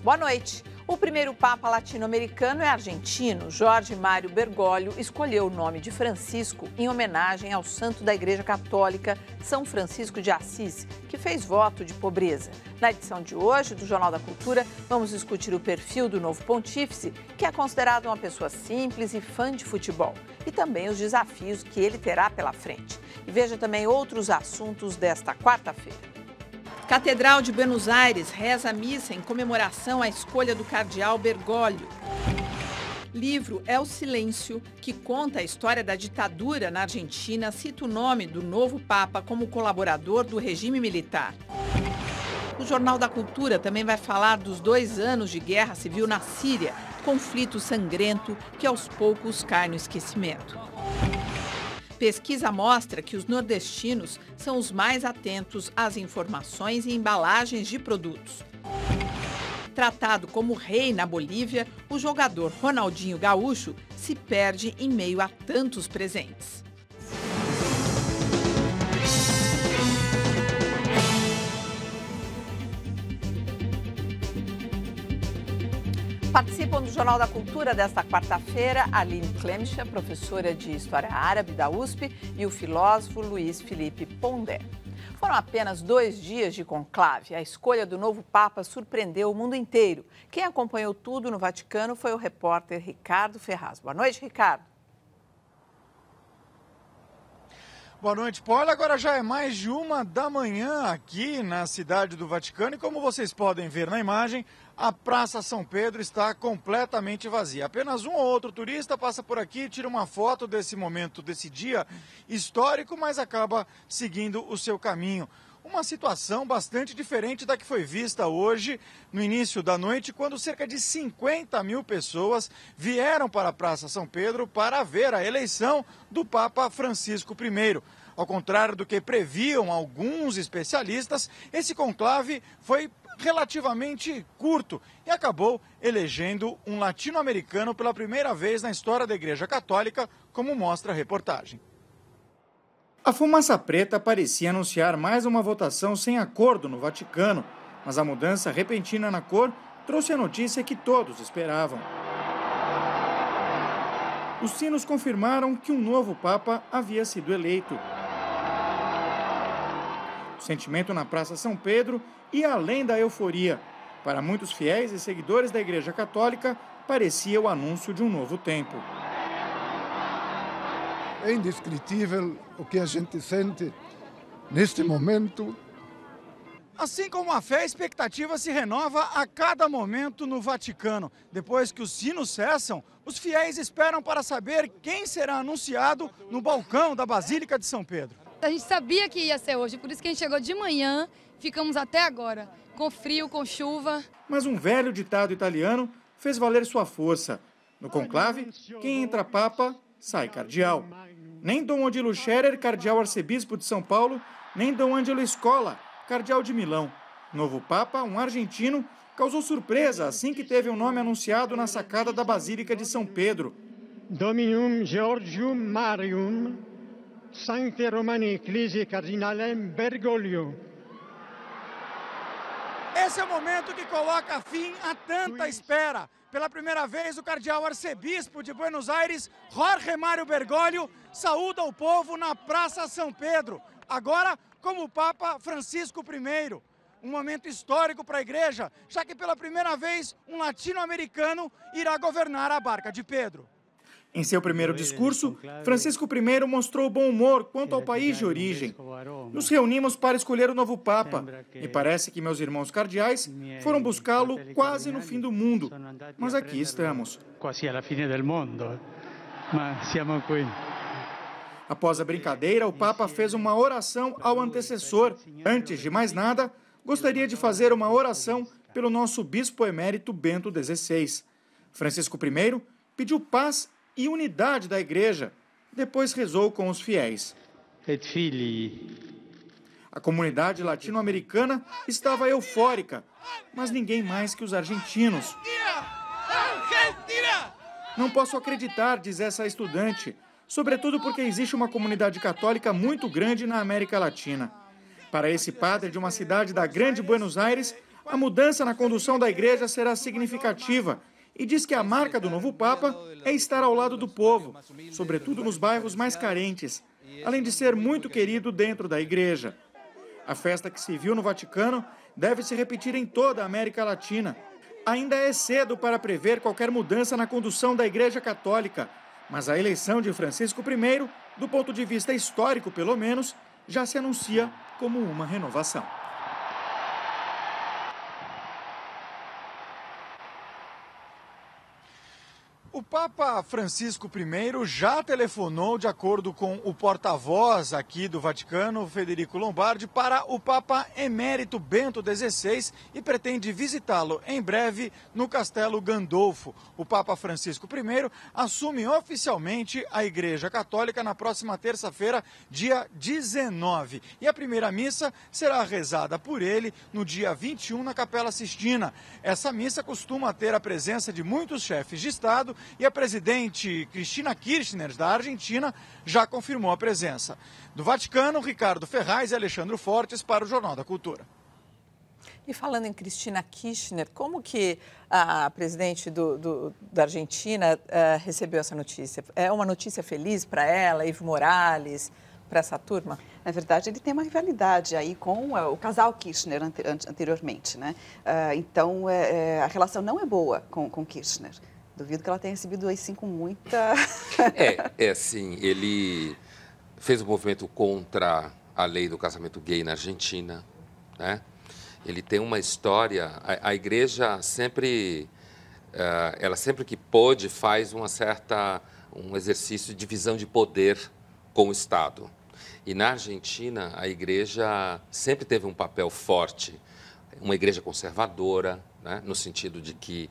Boa noite. O primeiro Papa latino-americano é argentino. Jorge Mário Bergoglio escolheu o nome de Francisco em homenagem ao santo da Igreja Católica, São Francisco de Assis, que fez voto de pobreza. Na edição de hoje do Jornal da Cultura, vamos discutir o perfil do novo pontífice, que é considerado uma pessoa simples e fã de futebol, e também os desafios que ele terá pela frente. E veja também outros assuntos desta quarta-feira. Catedral de Buenos Aires reza a missa em comemoração à escolha do cardeal Bergoglio. Livro É o Silêncio, que conta a história da ditadura na Argentina, cita o nome do novo Papa como colaborador do regime militar. O Jornal da Cultura também vai falar dos 2 anos de guerra civil na Síria, conflito sangrento que aos poucos cai no esquecimento. Pesquisa mostra que os nordestinos são os mais atentos às informações e embalagens de produtos. Tratado como rei na Bolívia, o jogador Ronaldinho Gaúcho se perde em meio a tantos presentes. Participam do Jornal da Cultura desta quarta-feira Aline Clemcha, professora de História Árabe da USP, e o filósofo Luiz Felipe Pondé. Foram apenas 2 dias de conclave. A escolha do novo Papa surpreendeu o mundo inteiro. Quem acompanhou tudo no Vaticano foi o repórter Ricardo Ferraz. Boa noite, Ricardo. Boa noite, Paula. Agora já é mais de 1 da manhã aqui na cidade do Vaticano e como vocês podem ver na imagem, a Praça São Pedro está completamente vazia. Apenas um ou outro turista passa por aqui, tira uma foto desse momento, desse dia histórico, mas acaba seguindo o seu caminho. Uma situação bastante diferente da que foi vista hoje, no início da noite, quando cerca de 50 mil pessoas vieram para a Praça São Pedro para ver a eleição do Papa Francisco I. Ao contrário do que previam alguns especialistas, esse conclave foi relativamente curto e acabou elegendo um latino-americano pela primeira vez na história da Igreja Católica, como mostra a reportagem. A fumaça preta parecia anunciar mais uma votação sem acordo no Vaticano, mas a mudança repentina na cor trouxe a notícia que todos esperavam. Os sinos confirmaram que um novo Papa havia sido eleito. O sentimento na Praça São Pedro ia além da euforia. Para muitos fiéis e seguidores da Igreja Católica, parecia o anúncio de um novo tempo. É indescritível o que a gente sente neste momento. Assim como a fé, a expectativa se renova a cada momento no Vaticano. Depois que os sinos cessam, os fiéis esperam para saber quem será anunciado no balcão da Basílica de São Pedro. A gente sabia que ia ser hoje, por isso que a gente chegou de manhã, ficamos até agora, com frio, com chuva. Mas um velho ditado italiano fez valer sua força. No conclave, quem entra papa, sai cardeal. Nem Dom Odilo Scherer, cardeal arcebispo de São Paulo, nem Dom Angelo Scola, cardeal de Milão. Novo papa, um argentino, causou surpresa assim que teve o nome anunciado na sacada da Basílica de São Pedro. Dominum Georgium Marium, Sancte Romani Ecclesiae Cardinalem Bergoglio. Esse é o momento que coloca fim a tanta espera. Pela primeira vez, o cardeal arcebispo de Buenos Aires, Jorge Mário Bergoglio, saúda o povo na Praça São Pedro. Agora, como Papa Francisco I. Um momento histórico para a Igreja, já que pela primeira vez um latino-americano irá governar a Barca de Pedro. Em seu primeiro discurso, Francisco I mostrou bom humor quanto ao país de origem. Nos reunimos para escolher o novo Papa e parece que meus irmãos cardeais foram buscá-lo quase no fim do mundo. Mas aqui estamos. Quase alla fine del mondo, mas siamo aqui. Após a brincadeira, o Papa fez uma oração ao antecessor. Antes de mais nada, gostaria de fazer uma oração pelo nosso bispo emérito Bento XVI. Francisco I pediu paz e unidade da Igreja. Depois rezou com os fiéis. Et filii. A comunidade latino-americana estava eufórica, mas ninguém mais que os argentinos. Não posso acreditar, diz essa estudante, sobretudo porque existe uma comunidade católica muito grande na América Latina. Para esse padre de uma cidade da grande Buenos Aires, A mudança na condução da igreja será significativa e diz que a marca do novo Papa é estar ao lado do povo, sobretudo nos bairros mais carentes, além de ser muito querido dentro da igreja. A festa que se viu no Vaticano deve se repetir em toda a América Latina. Ainda é cedo para prever qualquer mudança na condução da Igreja Católica, mas a eleição de Francisco I, do ponto de vista histórico pelo menos, já se anuncia como uma renovação. O Papa Francisco I já telefonou, de acordo com o porta-voz aqui do Vaticano, Federico Lombardi, para o Papa Emérito Bento XVI e pretende visitá-lo em breve no Castelo Gandolfo. O Papa Francisco I assume oficialmente a Igreja Católica na próxima terça-feira, dia 19. E a primeira missa será rezada por ele no dia 21 na Capela Sistina. Essa missa costuma ter a presença de muitos chefes de Estado e a presidente Cristina Kirchner, da Argentina, já confirmou a presença. Do Vaticano, Ricardo Ferraz e Alexandre Fortes para o Jornal da Cultura. E falando em Cristina Kirchner, como que a presidente da Argentina recebeu essa notícia? É uma notícia feliz para ela, Evo Morales, para essa turma? Na verdade, ele tem uma rivalidade aí com o casal Kirchner anteriormente, né? Então, a relação não é boa com Kirchner. Duvido que ela tenha recebido assim com muita... Sim, ele fez um movimento contra a lei do casamento gay na Argentina, né? Ele tem uma história, a igreja sempre, ela sempre que pôde faz um exercício de divisão de poder com o Estado. E na Argentina a igreja sempre teve um papel forte, uma igreja conservadora, né? No sentido de que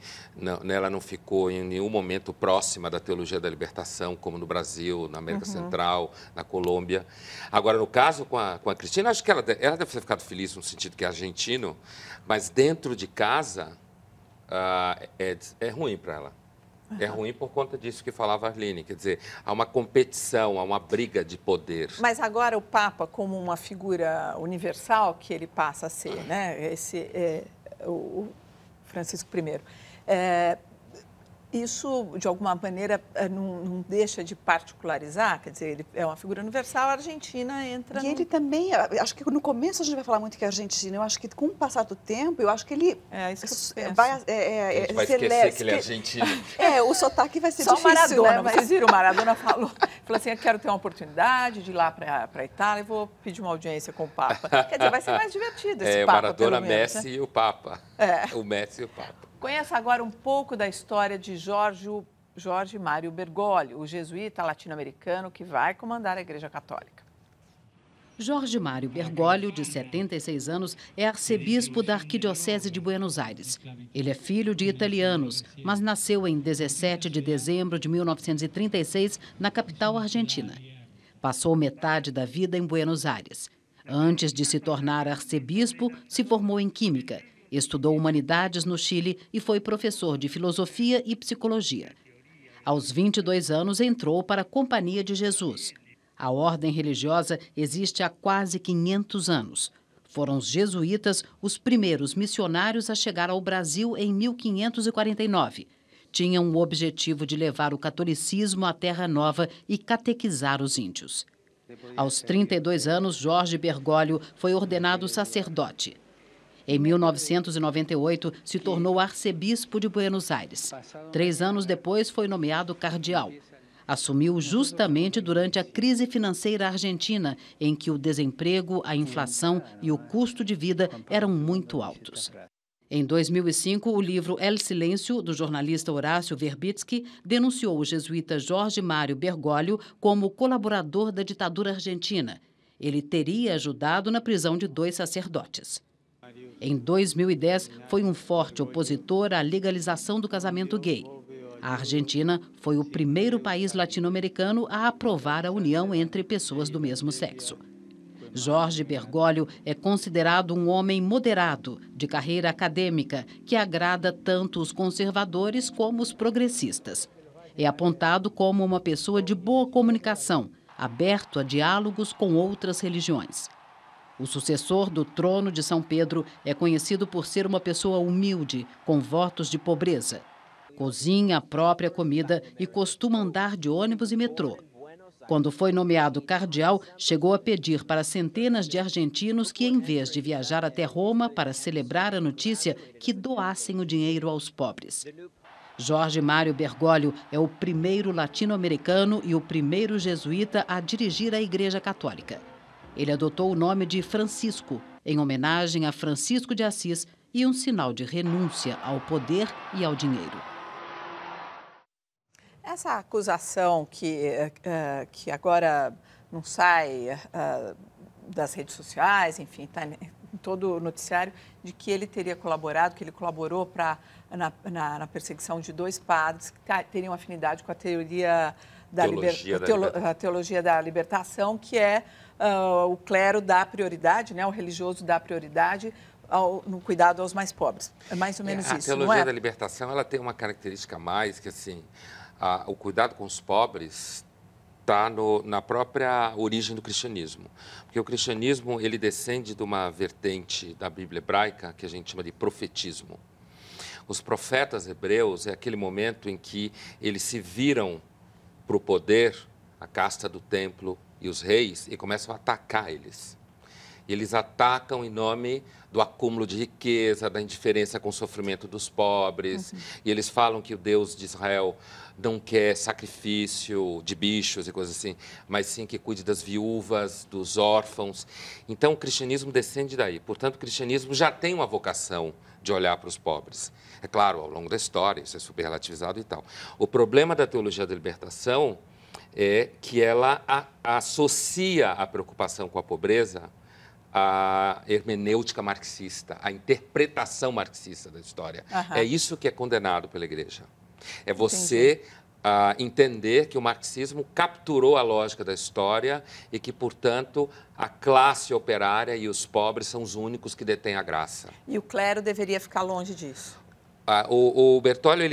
ela não ficou em nenhum momento próxima da teologia da libertação, como no Brasil, na América Central, na Colômbia. Agora, no caso com a Cristina, acho que ela deve ter ficado feliz no sentido que é argentino, mas dentro de casa é ruim para ela. É ruim por conta disso que falava a Arline, quer dizer, há uma competição, há uma briga de poder. Mas agora o Papa, como uma figura universal que ele passa a ser, né? O Francisco I, isso, de alguma maneira, não deixa de particularizar? Quer dizer, ele é uma figura universal, a Argentina entra... E ele também, acho que no começo a gente vai falar muito que é argentino, eu acho que com o passar do tempo, eu acho que ele isso que a gente vai esquecer que ele é argentino. O sotaque vai ser só difícil, Maradona, né? vocês viram, o Maradona falou assim, eu quero ter uma oportunidade de ir lá para a Itália e vou pedir uma audiência com o Papa. Quer dizer, vai ser mais divertido esse Papa, Maradona, pelo menos, Messi, né? E o Papa. O Messi e o Papa. Conheça agora um pouco da história de Jorge Mário Bergoglio, o jesuíta latino-americano que vai comandar a Igreja Católica. Jorge Mário Bergoglio, de 76 anos, é arcebispo da Arquidiocese de Buenos Aires. Ele é filho de italianos, mas nasceu em 17 de dezembro de 1936 na capital argentina. Passou metade da vida em Buenos Aires. Antes de se tornar arcebispo, se formou em Química. Estudou humanidades no Chile e foi professor de filosofia e psicologia. Aos 22 anos, entrou para a Companhia de Jesus. A ordem religiosa existe há quase 500 anos. Foram os jesuítas os primeiros missionários a chegar ao Brasil em 1549. Tinham o objetivo de levar o catolicismo à Terra Nova e catequizar os índios. Aos 32 anos, Jorge Bergoglio foi ordenado sacerdote. Em 1998, se tornou arcebispo de Buenos Aires. 3 anos depois, foi nomeado cardeal. Assumiu justamente durante a crise financeira argentina, em que o desemprego, a inflação e o custo de vida eram muito altos. Em 2005, o livro El Silêncio, do jornalista Horácio Verbitsky, denunciou o jesuíta Jorge Mário Bergoglio como colaborador da ditadura argentina. Ele teria ajudado na prisão de 2 sacerdotes. Em 2010, foi um forte opositor à legalização do casamento gay. A Argentina foi o primeiro país latino-americano a aprovar a união entre pessoas do mesmo sexo. Jorge Bergoglio é considerado um homem moderado, de carreira acadêmica, que agrada tanto os conservadores como os progressistas. É apontado como uma pessoa de boa comunicação, aberto a diálogos com outras religiões. O sucessor do trono de São Pedro é conhecido por ser uma pessoa humilde, com votos de pobreza. Cozinha a própria comida e costuma andar de ônibus e metrô. Quando foi nomeado cardeal, chegou a pedir para centenas de argentinos que, em vez de viajar até Roma para celebrar a notícia, que doassem o dinheiro aos pobres. Jorge Mário Bergoglio é o primeiro latino-americano e o primeiro jesuíta a dirigir a Igreja Católica. Ele adotou o nome de Francisco, em homenagem a Francisco de Assis e um sinal de renúncia ao poder e ao dinheiro. Essa acusação que agora não sai das redes sociais, enfim, está em todo o noticiário, de que ele teria colaborado, que ele colaborou na perseguição de 2 padres que teriam afinidade com a teoria teologia da libertação, que é o clero dá prioridade, né, o religioso dá prioridade no cuidado aos mais pobres. É mais ou menos isso, não é? A teologia da libertação, ela tem uma característica a mais, que assim, o cuidado com os pobres está na própria origem do cristianismo. Porque o cristianismo, ele descende de uma vertente da Bíblia hebraica que a gente chama de profetismo. Os profetas hebreus é aquele momento em que eles se viram para o poder, a casta do templo e os reis, e começam a atacar eles. Eles atacam em nome do acúmulo de riqueza, da indiferença com o sofrimento dos pobres. E eles falam que o Deus de Israel não quer sacrifício de bichos e coisas assim, mas sim que cuide das viúvas, dos órfãos. Então, o cristianismo descende daí. Portanto, o cristianismo já tem uma vocação de olhar para os pobres. É claro, ao longo da história, isso é super relativizado e tal. O problema da teologia da libertação é que ela associa a preocupação com a pobreza a hermenêutica marxista, a interpretação marxista da história. É isso que é condenado pela Igreja. É você entender que o marxismo capturou a lógica da história e que, portanto, a classe operária e os pobres são os únicos que detêm a graça. E o clero deveria ficar longe disso? O Bergoglio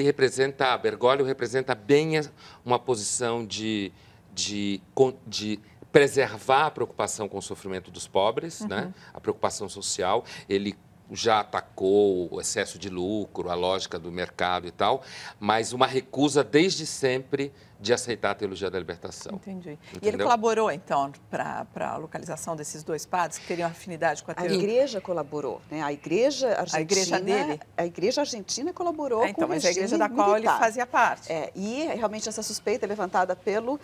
representa bem uma posição de preservar a preocupação com o sofrimento dos pobres, né? A preocupação social. Ele já atacou o excesso de lucro, a lógica do mercado e tal, mas uma recusa desde sempre de aceitar a teologia da libertação. Entendi. Entendeu? E ele colaborou, então, para a localização desses 2 padres que teriam afinidade com a teologia? A Igreja colaborou, né? A Igreja Argentina... A Igreja dele? A Igreja Argentina colaborou então, com o regime mas a Igreja da qual militar. ele fazia parte. E realmente essa suspeita é levantada pelo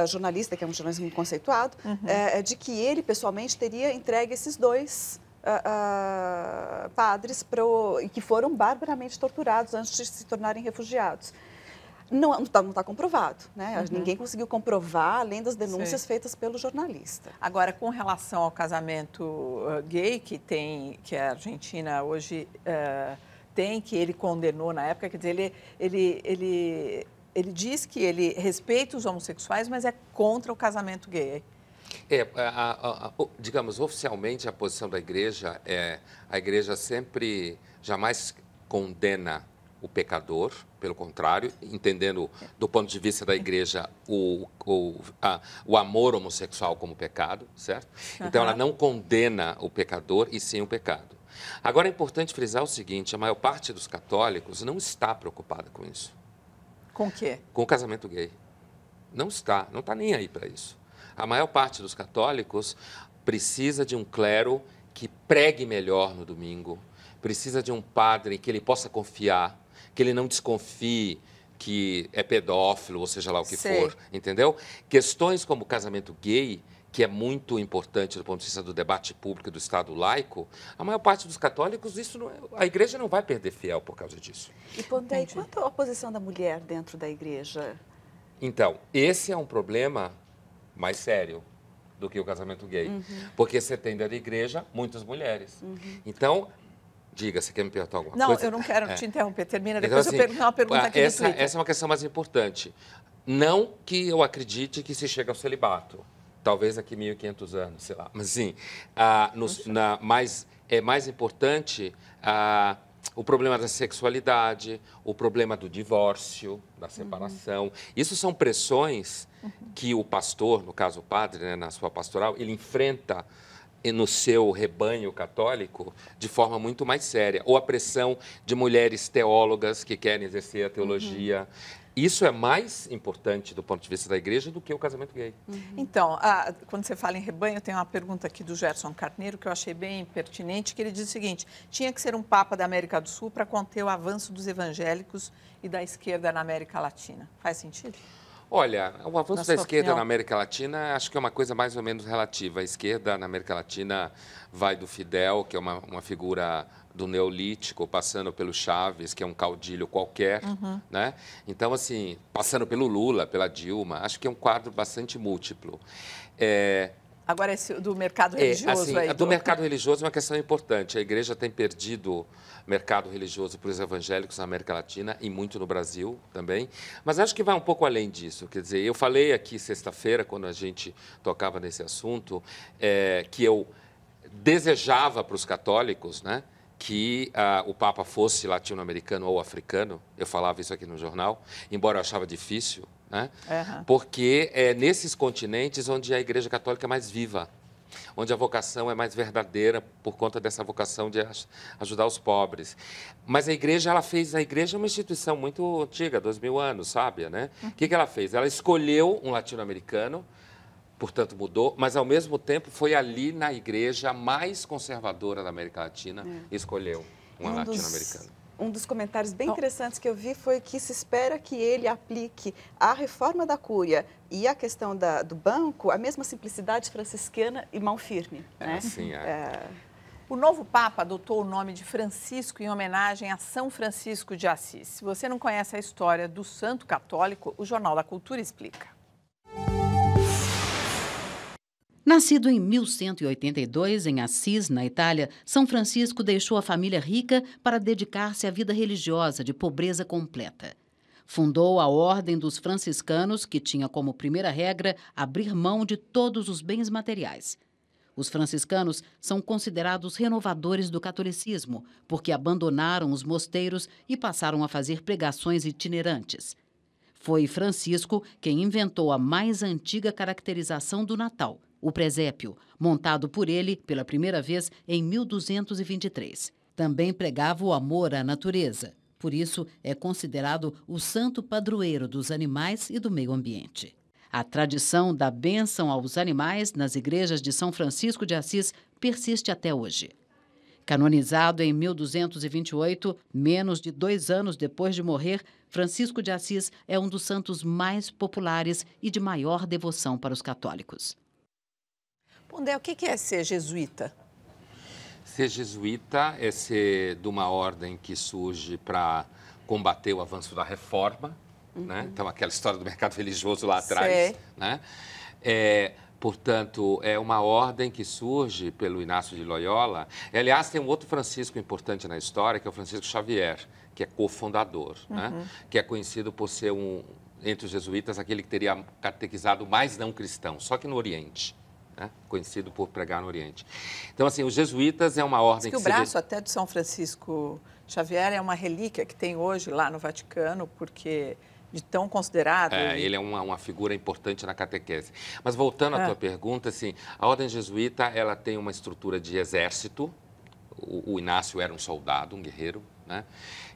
jornalista, que é um jornalismo conceituado, de que ele, pessoalmente, teria entregue esses 2 padres que foram barbaramente torturados antes de se tornarem refugiados. Não está comprovado, né? Ninguém conseguiu comprovar, além das denúncias feitas pelo jornalista. Agora, com relação ao casamento gay que a Argentina hoje tem, que ele condenou na época, quer dizer, ele diz que ele respeita os homossexuais, mas é contra o casamento gay. Digamos, oficialmente a posição da Igreja a Igreja jamais condena o pecador, pelo contrário, entendendo do ponto de vista da Igreja o amor homossexual como pecado, certo? Então ela não condena o pecador e sim o pecado. Agora é importante frisar o seguinte, a maior parte dos católicos não está preocupada com isso. Com o quê? Com o casamento gay. Não está nem aí para isso. A maior parte dos católicos precisa de um clero que pregue melhor no domingo, precisa de um padre que ele possa confiar, que ele não desconfie que é pedófilo, ou seja lá o que for, entendeu? Questões como o casamento gay, que é muito importante do ponto de vista do debate público do Estado laico, a maior parte dos católicos, a Igreja não vai perder fiel por causa disso. E, Pontei, quanto à posição da mulher dentro da Igreja? Então, esse é um problema mais sério do que o casamento gay. Porque você tem dentro da Igreja muitas mulheres. Então, diga, você quer me perguntar alguma coisa? Não, eu não quero te interromper. Termina, então, depois assim, eu pergunto uma pergunta aqui essa no Twitter. é uma questão mais importante. Não que eu acredite que se chega ao celibato. Talvez daqui 1.500 anos, sei lá. Mas, sim, é mais importante o problema da sexualidade, o problema do divórcio, da separação. Isso são pressões que o pastor, no caso o padre, né, na sua pastoral, ele enfrenta no seu rebanho católico de forma muito mais séria. Ou a pressão de mulheres teólogas que querem exercer a teologia. Isso é mais importante do ponto de vista da igreja do que o casamento gay. Então, quando você fala em rebanho, tem uma pergunta aqui do Gerson Carneiro que eu achei bem pertinente, que ele diz o seguinte: tinha que ser um papa da América do Sul para conter o avanço dos evangélicos e da esquerda na América Latina. Faz sentido? Olha, o avanço da esquerda opinião? na América Latina acho que é uma coisa mais ou menos relativa. A esquerda na América Latina vai do Fidel, que é uma figura do Neolítico, passando pelo Chaves, que é um caudilho qualquer, né? Então, assim, passando pelo Lula, pela Dilma, acho que é um quadro bastante múltiplo. Agora, esse do mercado religioso assim, aí. do mercado religioso é uma questão importante. A igreja tem perdido mercado religioso para os evangélicos na América Latina e muito no Brasil também. Mas acho que vai um pouco além disso. Quer dizer, eu falei aqui sexta-feira, quando a gente tocava nesse assunto, que eu desejava para os católicos, né, que o Papa fosse latino-americano ou africano. Eu falava isso aqui no jornal, embora eu achava difícil, né? Porque é nesses continentes onde a Igreja Católica é mais viva, onde a vocação é mais verdadeira por conta dessa vocação de ajudar os pobres. Mas a Igreja, é uma instituição muito antiga, 2000 anos, sábia, né? O que ela fez? Ela escolheu um latino-americano, portanto mudou, mas ao mesmo tempo foi ali na igreja mais conservadora da América Latina e escolheu uma latino-americana. Um dos comentários bem interessantes que eu vi foi que se espera que ele aplique a reforma da Cúria e a questão do banco, a mesma simplicidade franciscana e mão firme. Né? O novo Papa adotou o nome de Francisco em homenagem a São Francisco de Assis. Se você não conhece a história do santo católico, o Jornal da Cultura explica. Nascido em 1182, em Assis, na Itália, São Francisco deixou a família rica para dedicar-se à vida religiosa de pobreza completa. Fundou a Ordem dos Franciscanos, que tinha como primeira regra abrir mão de todos os bens materiais. Os franciscanos são considerados renovadores do catolicismo, porque abandonaram os mosteiros e passaram a fazer pregações itinerantes. Foi Francisco quem inventou a mais antiga caracterização do Natal, o presépio, montado por ele pela primeira vez em 1223. Também pregava o amor à natureza. Por isso, é considerado o santo padroeiro dos animais e do meio ambiente. A tradição da bênção aos animais nas igrejas de São Francisco de Assis persiste até hoje. Canonizado em 1228, menos de 2 anos depois de morrer, Francisco de Assis é um dos santos mais populares e de maior devoção para os católicos. Pondé, o que é ser jesuíta? Ser jesuíta é ser de uma ordem que surge para combater o avanço da reforma, né? Então, aquela história do mercado religioso lá atrás, né? Portanto, é uma ordem que surge pelo Inácio de Loyola. Aliás, tem um outro Francisco importante na história, que é o Francisco Xavier, que é cofundador, né? Que é conhecido por ser, entre os jesuítas, aquele que teria catequizado mais não cristãos, só que no Oriente. Né? Conhecido por pregar no Oriente. Então, assim, os jesuítas é uma ordem que o braço até de São Francisco Xavier é uma relíquia que tem hoje lá no Vaticano, porque de tão considerado... Ele é uma figura importante na catequese. Mas voltando à tua pergunta, assim, a ordem jesuíta ela tem uma estrutura de exército. O Inácio era um soldado, um guerreiro, né?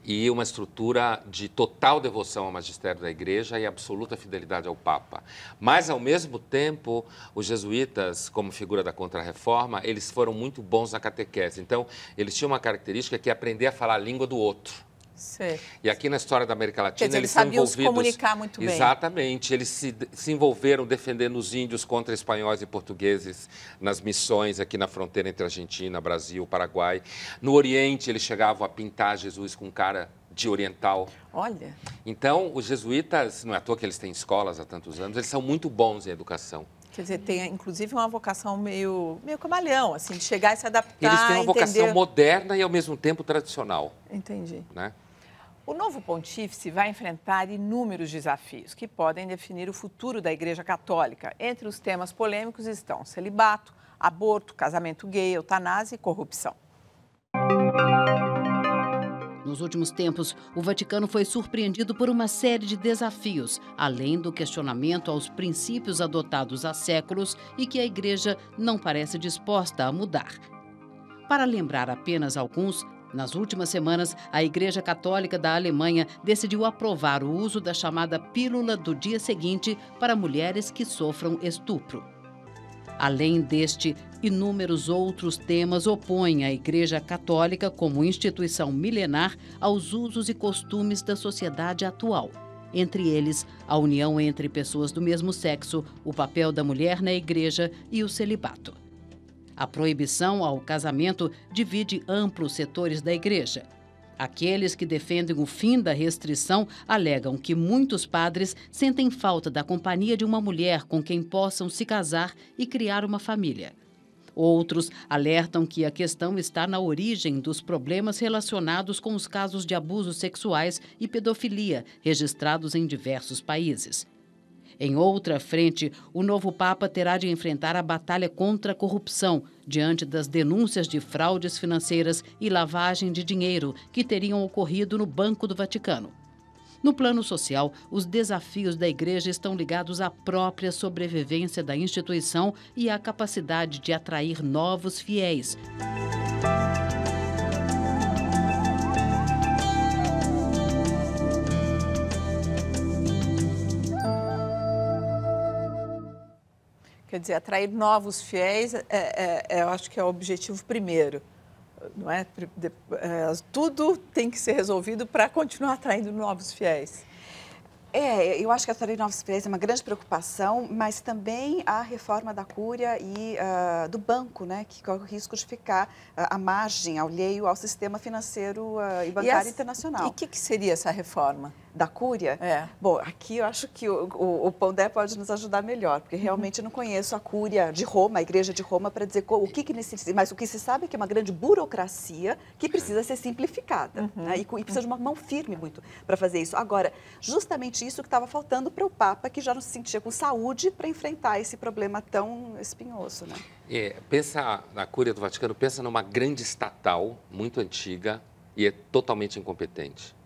E uma estrutura de total devoção ao magistério da Igreja e absoluta fidelidade ao Papa. Mas, ao mesmo tempo, os jesuítas, como figura da Contra-Reforma, eles foram muito bons na catequese. Então, eles tinham uma característica que é aprender a falar a língua do outro. Sim. E aqui na história da América Latina, eles sabiam se comunicar muito bem. Exatamente. Eles se envolveram defendendo os índios contra espanhóis e portugueses nas missões aqui na fronteira entre Argentina, Brasil, Paraguai. No Oriente, eles chegavam a pintar Jesus com cara de oriental. Olha. Então, os jesuítas, não é à toa que eles têm escolas há tantos anos, eles são muito bons em educação. Quer dizer, tem inclusive uma vocação meio camaleão, assim, de chegar e se adaptar. Eles têm uma vocação moderna e, ao mesmo tempo, tradicional. Entendi. Né? O novo pontífice vai enfrentar inúmeros desafios que podem definir o futuro da Igreja Católica. Entre os temas polêmicos estão celibato, aborto, casamento gay, eutanásia e corrupção. Nos últimos tempos, o Vaticano foi surpreendido por uma série de desafios, além do questionamento aos princípios adotados há séculos e que a Igreja não parece disposta a mudar. Para lembrar apenas alguns, nas últimas semanas, a Igreja Católica da Alemanha decidiu aprovar o uso da chamada pílula do dia seguinte para mulheres que sofram estupro. Além deste, inúmeros outros temas opõem a Igreja Católica como instituição milenar aos usos e costumes da sociedade atual. Entre eles, a união entre pessoas do mesmo sexo, o papel da mulher na Igreja e o celibato. A proibição ao casamento divide amplos setores da Igreja. Aqueles que defendem o fim da restrição alegam que muitos padres sentem falta da companhia de uma mulher com quem possam se casar e criar uma família. Outros alertam que a questão está na origem dos problemas relacionados com os casos de abusos sexuais e pedofilia registrados em diversos países. Em outra frente, o novo Papa terá de enfrentar a batalha contra a corrupção, diante das denúncias de fraudes financeiras e lavagem de dinheiro que teriam ocorrido no Banco do Vaticano. No plano social, os desafios da Igreja estão ligados à própria sobrevivência da instituição e à capacidade de atrair novos fiéis. Quer dizer, atrair novos fiéis, eu acho que é o objetivo primeiro, não é? Tudo tem que ser resolvido para continuar atraindo novos fiéis. Eu acho que atrair novos fiéis é uma grande preocupação, mas também a reforma da Cúria e do banco, né, que corre o risco de ficar à margem, alheio ao sistema financeiro e bancário internacional. E o que seria essa reforma? Da Cúria? Bom, aqui eu acho que o Pondé pode nos ajudar melhor, porque realmente eu não conheço a Cúria de Roma, a Igreja de Roma, para dizer o que necessita. Mas o que se sabe é que é uma grande burocracia que precisa ser simplificada. Né? E precisa de uma mão firme muito para fazer isso. Agora, justamente isso que estava faltando para o Papa, que já não se sentia com saúde para enfrentar esse problema tão espinhoso. Né? Pensa na Cúria do Vaticano, pensa numa grande estatal, muito antiga, e é totalmente incompetente.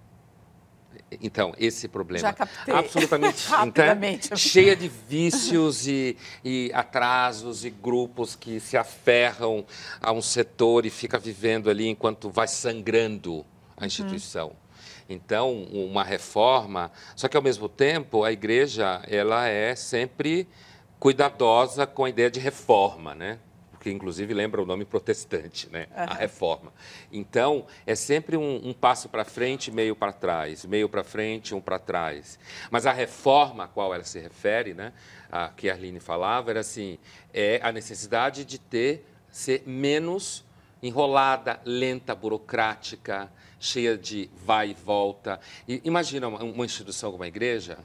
Então, esse problema, já captei. Absolutamente rapidamente, cheia de vícios e atrasos e grupos que se aferram a um setor e fica vivendo ali enquanto vai sangrando a instituição. Então, uma reforma, só que ao mesmo tempo a Igreja ela é sempre cuidadosa com a ideia de reforma, né? Que inclusive lembra o nome protestante, né? A reforma. Então, é sempre um passo para frente, meio para trás, meio para frente, um para trás. Mas a reforma a qual ela se refere, né, a que a Arline falava, era assim, a necessidade de ser menos enrolada, lenta, burocrática, cheia de vai e volta. E imagina uma instituição como a Igreja,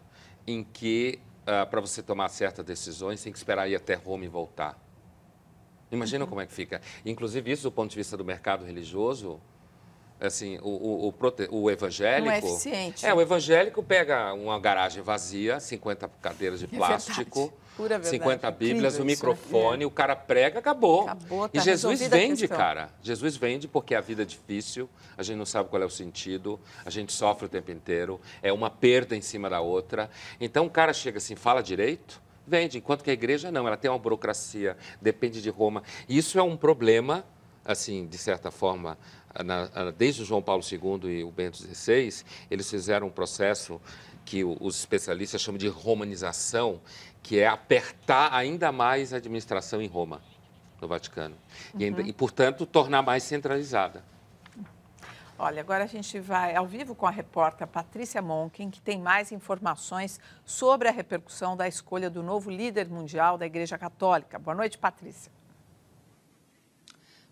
em que, para você tomar certas decisões, tem que esperar ir até Roma e voltar. Imagina como é que fica. Inclusive, isso do ponto de vista do mercado religioso, assim, o evangélico... Não é eficiente. O evangélico pega uma garagem vazia, 50 cadeiras de plástico, pura verdade. 50 bíblias, Incrível o microfone, o cara prega, acabou. Tá e Jesus vende, cara. Jesus vende porque a vida é difícil, a gente não sabe qual é o sentido, a gente sofre o tempo inteiro, é uma perda em cima da outra. Então, o cara chega assim, fala direito, vende, enquanto que a Igreja não, ela tem uma burocracia, depende de Roma. Isso é um problema, assim, de certa forma, desde o João Paulo II e o Bento XVI, eles fizeram um processo que os especialistas chamam de romanização, que é apertar ainda mais a administração em Roma, no Vaticano, e, portanto, tornar mais centralizada. Olha, agora a gente vai ao vivo com a repórter Patrícia Monken, que tem mais informações sobre a repercussão da escolha do novo líder mundial da Igreja Católica. Boa noite, Patrícia.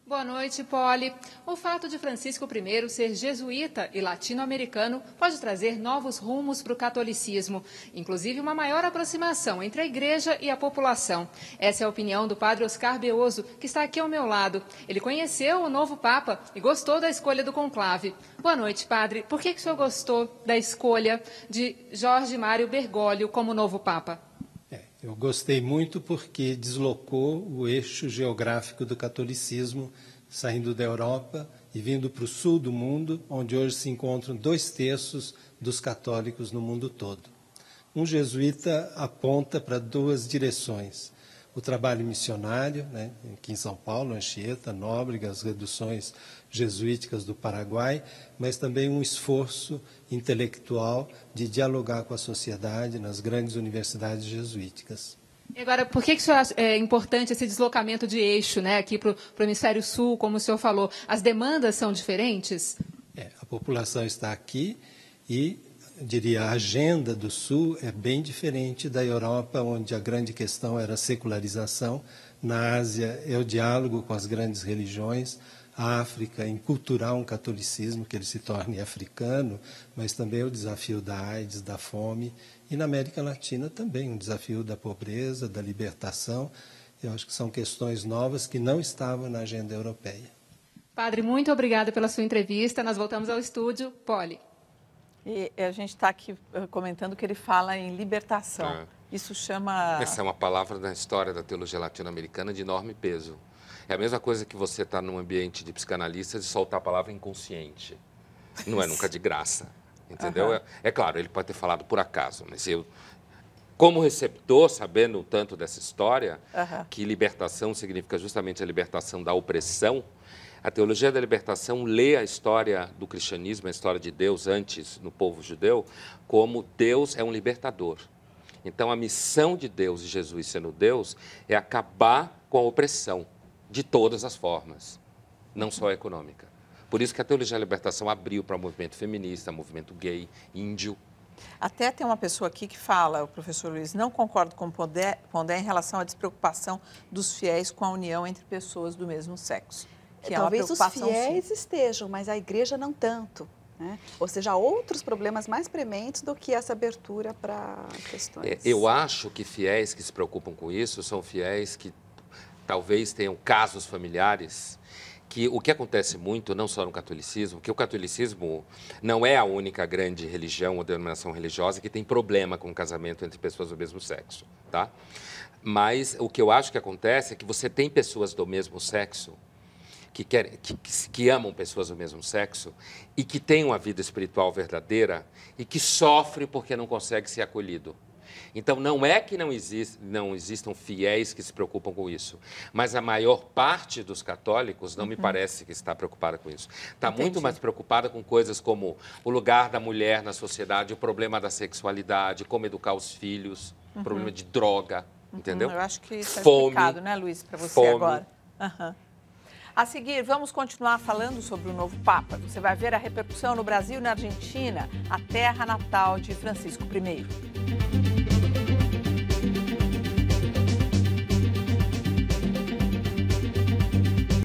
Boa noite, Poli. O fato de Francisco I ser jesuíta e latino-americano pode trazer novos rumos para o catolicismo, inclusive uma maior aproximação entre a Igreja e a população. Essa é a opinião do padre Oscar Beoso, que está aqui ao meu lado. Ele conheceu o novo Papa e gostou da escolha do conclave. Boa noite, padre. Por que o senhor gostou da escolha de Jorge Mário Bergoglio como novo Papa? Eu gostei muito porque deslocou o eixo geográfico do catolicismo, saindo da Europa e vindo para o sul do mundo, onde hoje se encontram 2/3 dos católicos no mundo todo. Um jesuíta aponta para 2 direções. O trabalho missionário, né, aqui em São Paulo, Anchieta, Nóbrega, as reduções jesuíticas do Paraguai, mas também um esforço intelectual de dialogar com a sociedade nas grandes universidades jesuíticas. E agora, por que o senhor acha importante esse deslocamento de eixo, né, aqui para o Hemisfério Sul, como o senhor falou? As demandas são diferentes? A população está aqui e, eu diria, a agenda do Sul é bem diferente da Europa, onde a grande questão era a secularização. Na Ásia é o diálogo com as grandes religiões. A África, enculturar um catolicismo, que ele se torne africano, mas também o desafio da AIDS, da fome. E na América Latina também um desafio da pobreza, da libertação. Eu acho que são questões novas que não estavam na agenda europeia. Padre, muito obrigada pela sua entrevista. Nós voltamos ao estúdio. Poli. E a gente está aqui comentando que ele fala em libertação. Isso chama... Essa é uma palavra na história da teologia latino-americana de enorme peso. É a mesma coisa que você está num ambiente de psicanalistas e soltar a palavra inconsciente. Não é nunca de graça, entendeu? É claro, ele pode ter falado por acaso, mas eu, como receptor, sabendo o tanto dessa história, que libertação significa justamente a libertação da opressão, a teologia da libertação lê a história do cristianismo, a história de Deus antes no povo judeu, como Deus é um libertador. Então, a missão de Deus, e Jesus sendo Deus, é acabar com a opressão de todas as formas, não só a econômica. Por isso que a teologia da libertação abriu para o movimento feminista, movimento gay, índio. Até tem uma pessoa aqui que fala, o professor Luiz, não concordo com o Pondé em relação à despreocupação dos fiéis com a união entre pessoas do mesmo sexo. Que talvez é os fiéis estejam, mas a igreja não tanto. Né? Ou seja, há outros problemas mais prementes do que essa abertura para questões. Eu acho que fiéis que se preocupam com isso são fiéis que talvez tenham casos familiares, que o que acontece muito, não só no catolicismo, que o catolicismo não é a única grande religião ou denominação religiosa que tem problema com o casamento entre pessoas do mesmo sexo, tá? Mas o que eu acho que acontece é que você tem pessoas do mesmo sexo que amam pessoas do mesmo sexo e que têm uma vida espiritual verdadeira e que sofrem porque não consegue ser acolhido. Então, não é que não existam fiéis que se preocupam com isso, mas a maior parte dos católicos não me parece que está preocupada com isso. Está muito mais preocupada com coisas como o lugar da mulher na sociedade, o problema da sexualidade, como educar os filhos, o problema de droga, entendeu? Eu acho que isso é fome, explicado, né, Luiz, para você agora. A seguir, vamos continuar falando sobre o novo Papa. Você vai ver a repercussão no Brasil e na Argentina, a terra natal de Francisco I.